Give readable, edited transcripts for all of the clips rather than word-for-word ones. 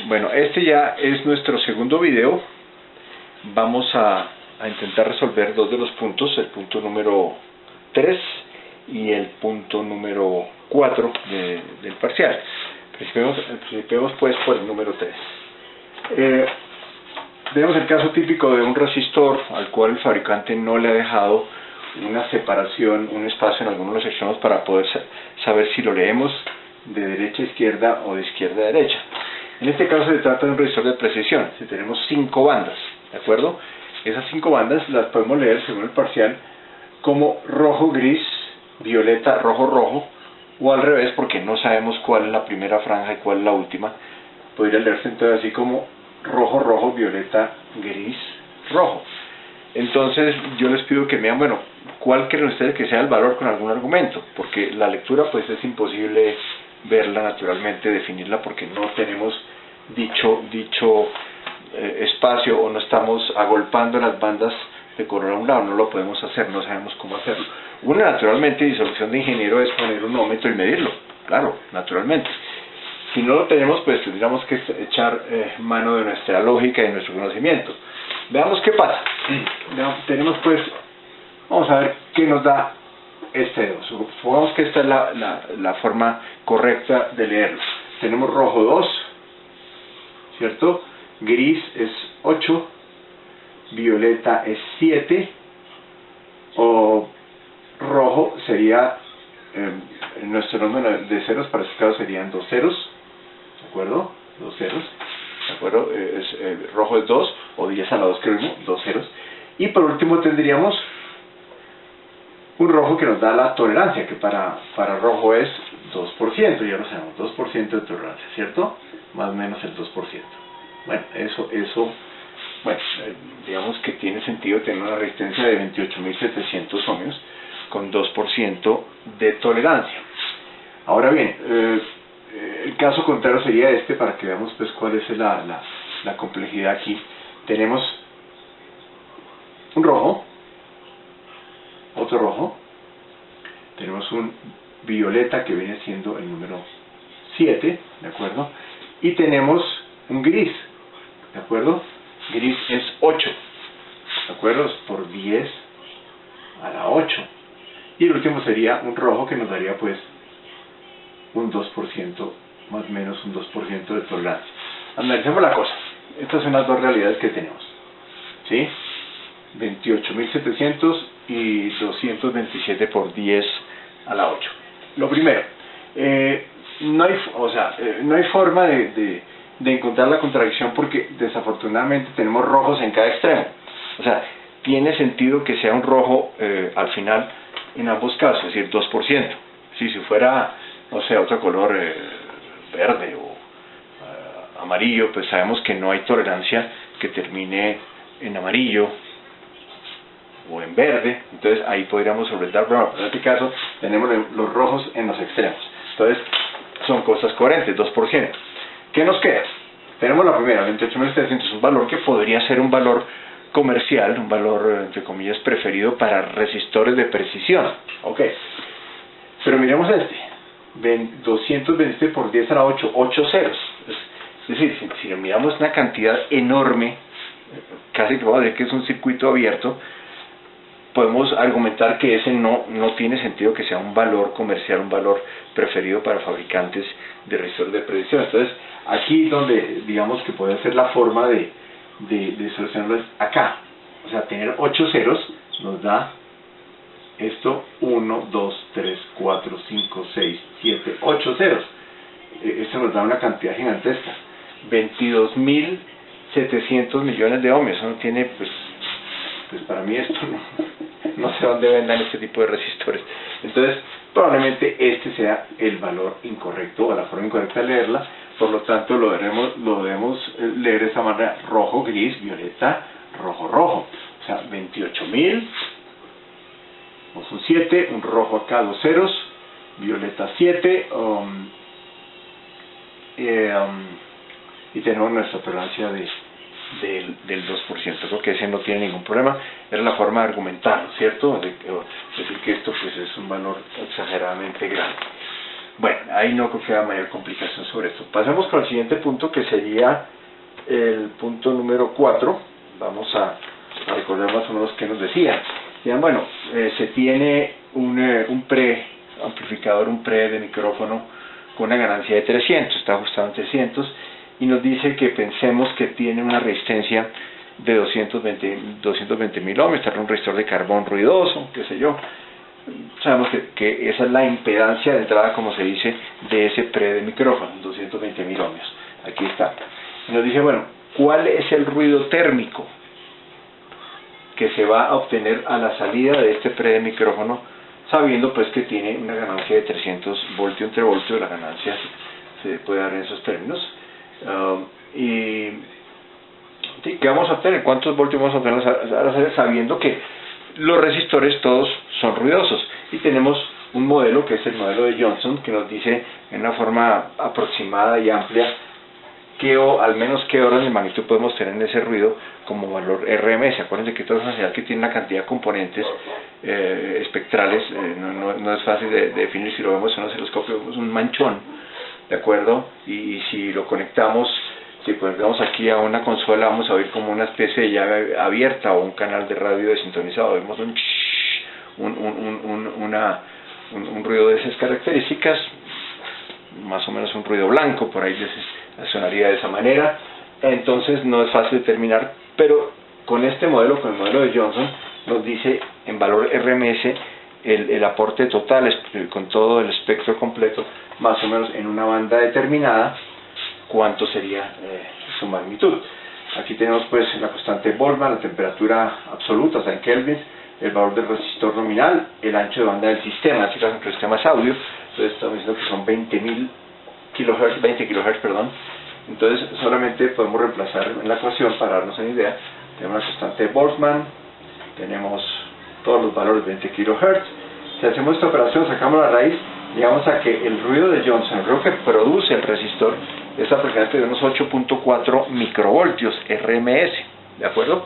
Bueno, este ya es nuestro segundo video. Vamos a intentar resolver dos de los puntos, el punto número 3 y el punto número 4 del parcial. Principiemos pues por el número 3. Tenemos el caso típico de un resistor al cual el fabricante no le ha dejado una separación, un espacio en algunos de los extremos para poder saber si lo leemos de derecha a izquierda o de izquierda a derecha. En este caso se trata de un resistor de precisión. Si tenemos 5 bandas, ¿de acuerdo? Esas 5 bandas las podemos leer según el parcial como rojo, gris, violeta, rojo, rojo, o al revés, porque no sabemos cuál es la primera franja y cuál es la última. Podría leerse entonces así como rojo, rojo, violeta, gris, rojo. Entonces yo les pido que me digan, bueno, ¿cuál creen ustedes que sea el valor con algún argumento? Porque la lectura pues es imposible verla naturalmente, definirla, porque no tenemos dicho espacio, o no estamos agolpando las bandas de color a un lado, no lo podemos hacer, no sabemos cómo hacerlo. Una, naturalmente, disolución de ingeniero es poner un ohmímetro y medirlo, claro, naturalmente. Si no lo tenemos, pues tendríamos que echar mano de nuestra lógica y de nuestro conocimiento. Veamos qué pasa. Tenemos pues, vamos a ver qué nos da este dedo. Supongamos que esta es la forma correcta de leerlo. Tenemos rojo 2, ¿cierto? Gris es 8, violeta es 7, o rojo sería, nuestro número de ceros para este caso serían 2 ceros, ¿de acuerdo? 2 ceros, ¿de acuerdo? Rojo es 2, o 10 a la 2 que es lo mismo, 2 ceros. Y por último tendríamos un rojo que nos da la tolerancia, que para rojo es 2%, ya lo sabemos, 2% de tolerancia, ¿cierto? Más o menos el 2%. Bueno, bueno, digamos que tiene sentido tener una resistencia de 28.700 ohmios con 2% de tolerancia. Ahora bien, el caso contrario sería este, para que veamos pues cuál es la complejidad aquí. Tenemos un rojo, otro rojo, tenemos un violeta que viene siendo el número 7, ¿de acuerdo? Y tenemos un gris, ¿de acuerdo? Gris es 8, ¿de acuerdo? Por 10 a la 8. Y el último sería un rojo que nos daría pues un 2%, más o menos un 2% de tolerancia. Analicemos la cosa. Estas son las dos realidades que tenemos, ¿sí? 28.700 y 227 por 10 a la 8. Lo primero, no hay forma de encontrar la contradicción, porque desafortunadamente tenemos rojos en cada extremo. O sea, tiene sentido que sea un rojo al final en ambos casos, es decir, 2%. Si fuera, no sé, otro color verde o amarillo, pues sabemos que no hay tolerancia que termine en amarillo o en verde, entonces ahí podríamos solventar, pero en este caso tenemos los rojos en los extremos. Entonces son cosas coherentes, 2%. ¿Qué nos queda? Tenemos la primera, 28.700, un valor que podría ser un valor comercial, un valor entre comillas preferido para resistores de precisión. Ok, pero miremos este, 227 por 10 a la 8, 8 ceros. Es decir, si miramos una cantidad enorme, casi que vamos a decir que es un circuito abierto, podemos argumentar que ese no tiene sentido que sea un valor comercial, un valor preferido para fabricantes de resistores de precisión. Entonces, aquí donde digamos que puede ser la forma de solucionarlo es acá. O sea, tener 8 ceros nos da esto: 1, 2, 3, 4, 5, 6, 7, 8 ceros. Esto nos da una cantidad gigantesca. 22.700 millones de ohmios. Eso no tiene, pues para mí esto no sé dónde vendan este tipo de resistores. Entonces, probablemente este sea el valor incorrecto, o la forma incorrecta de leerla. Por lo tanto, lo debemos leer de esa manera: rojo, gris, violeta, rojo, rojo. O sea, 28.000, son 7, un rojo acá, 2 ceros, violeta 7, y tenemos nuestra tolerancia del 2%. Creo que ese no tiene ningún problema. Era la forma de argumentarlo, ¿cierto? Decir que esto pues es un valor exageradamente grande. Bueno, ahí no creo que haya mayor complicación sobre esto. Pasemos con el siguiente punto, que sería el punto número 4. Vamos a recordar más o menos qué nos decían. Decían, bueno, se tiene un preamplificador, un pre de micrófono con una ganancia de 300, está ajustado en 300, y nos dice que pensemos que tiene una resistencia de 220.000 ohms, está un resistor de carbón ruidoso, qué sé yo. Sabemos que esa es la impedancia de entrada, como se dice, de ese pre de micrófono, 220.000 ohmios. Aquí está. Y nos dice, bueno, ¿cuál es el ruido térmico que se va a obtener a la salida de este pre de micrófono, sabiendo pues que tiene una ganancia de 300 voltios entre voltios? La ganancia se puede dar en esos términos. ¿Qué vamos a obtener? ¿Cuántos voltios vamos a obtener a la salida? Sabiendo que los resistores todos son ruidosos, y tenemos un modelo que es el modelo de Johnson, que nos dice en una forma aproximada y amplia al menos qué orden de magnitud podemos tener en ese ruido como valor RMS. Acuérdense que toda esa señal que tiene una cantidad de componentes espectrales, no es fácil de definir. Si lo vemos en un osciloscopio, vemos un manchón, ¿de acuerdo? Y si lo conectamos, si conectamos aquí a una consola, vamos a oír como una especie de llave abierta o un canal de radio desintonizado. Vemos un ruido de esas características, más o menos un ruido blanco, por ahí sonaría de esa manera. Entonces no es fácil determinar, pero con este modelo, con el modelo de Johnson, nos dice en valor RMS el aporte total, con todo el espectro completo, más o menos en una banda determinada, cuánto sería su magnitud. Aquí tenemos pues la constante Boltzmann, la temperatura absoluta, o sea en kelvins, el valor del resistor nominal, el ancho de banda del sistema. En este caso el sistema es audio, entonces estamos diciendo que son 20 kHz, perdón. Entonces solamente podemos reemplazar en la ecuación para darnos una idea. Tenemos la constante Boltzmann, tenemos todos los valores de 20 kHz. Si hacemos esta operación, sacamos la raíz, llegamos a que el ruido de Johnson, el ruido que produce el resistor, es aproximadamente de unos 8.4 microvoltios RMS, ¿de acuerdo?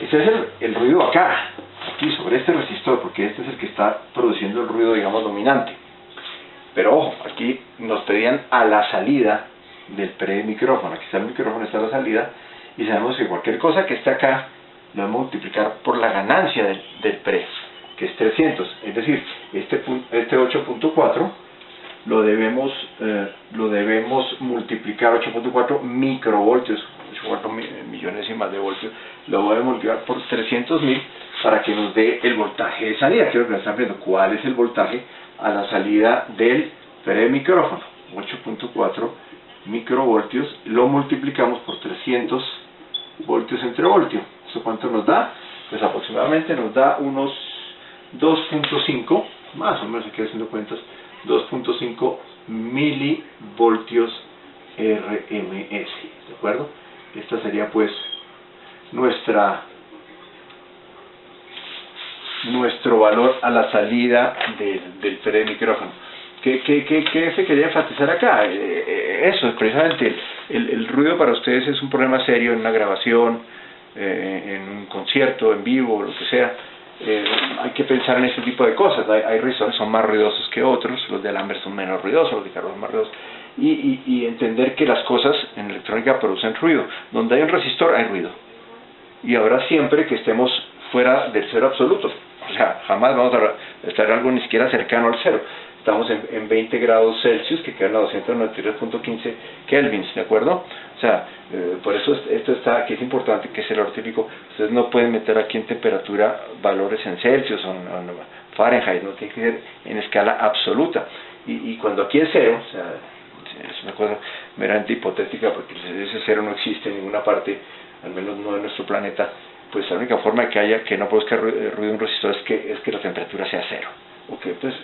Ese es el ruido acá, aquí sobre este resistor, porque este es el que está produciendo el ruido, digamos, dominante. Pero ojo, aquí nos pedían a la salida del pre-micrófono. Aquí está el micrófono, está la salida, y sabemos que cualquier cosa que esté acá lo vamos a multiplicar por la ganancia del pre, que es 300. Es decir, este 8.4 lo debemos multiplicar, 8.4 microvoltios, 8.4 millonésimas de voltios, lo voy a multiplicar por 300.000 para que nos dé el voltaje de salida. Quiero que me están viendo cuál es el voltaje a la salida del pre-micrófono. 8.4 microvoltios, lo multiplicamos por 300 voltios entre voltio. ¿Eso cuánto nos da? Pues aproximadamente nos da unos 2.5, más o menos, aquí haciendo cuentas, 2.5 milivoltios RMS, ¿de acuerdo? Esta sería pues nuestro valor a la salida del pre-micrófono. ¿Qué se quería enfatizar acá? Eso, precisamente, el ruido para ustedes es un problema serio en una grabación, en un concierto, en vivo, lo que sea. Hay que pensar en este tipo de cosas. Hay resistores que son más ruidosos que otros, los de alambre son menos ruidosos, los de carbón son más ruidosos, y entender que las cosas en electrónica producen ruido. Donde hay un resistor hay ruido, y ahora siempre que estemos fuera del cero absoluto, o sea, jamás vamos a estar algo ni siquiera cercano al cero. Estamos en 20 grados Celsius, que quedan a 293.15 kelvins, ¿de acuerdo? O sea, por eso esto está aquí, es importante que se lo rectifico. Ustedes no pueden meter aquí en temperatura valores en Celsius o en Fahrenheit, no tiene que ser en escala absoluta. Y cuando aquí es cero, o sea, es una cosa meramente hipotética, porque ese cero no existe en ninguna parte, al menos no en nuestro planeta, pues la única forma de que haya que no produzca ruido un resistor es que la temperatura sea cero, o que pues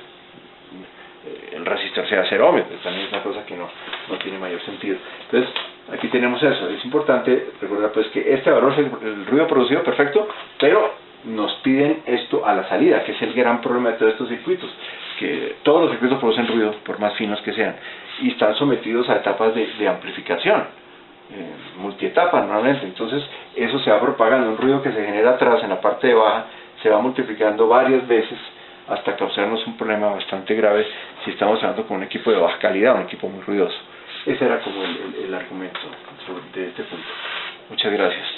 el resistor sea 0 ohms. También es una cosa que no tiene mayor sentido. Entonces aquí tenemos eso. Es importante recordar pues que este valor es el ruido producido, perfecto, pero nos piden esto a la salida, que es el gran problema de todos estos circuitos, que todos los circuitos producen ruido, por más finos que sean, y están sometidos a etapas de amplificación, multietapa normalmente. Entonces eso se va propagando, un ruido que se genera atrás en la parte de baja se va multiplicando varias veces hasta causarnos un problema bastante grave si estamos hablando con un equipo de baja calidad, un equipo muy ruidoso. Ese era como el argumento de este punto. Muchas gracias.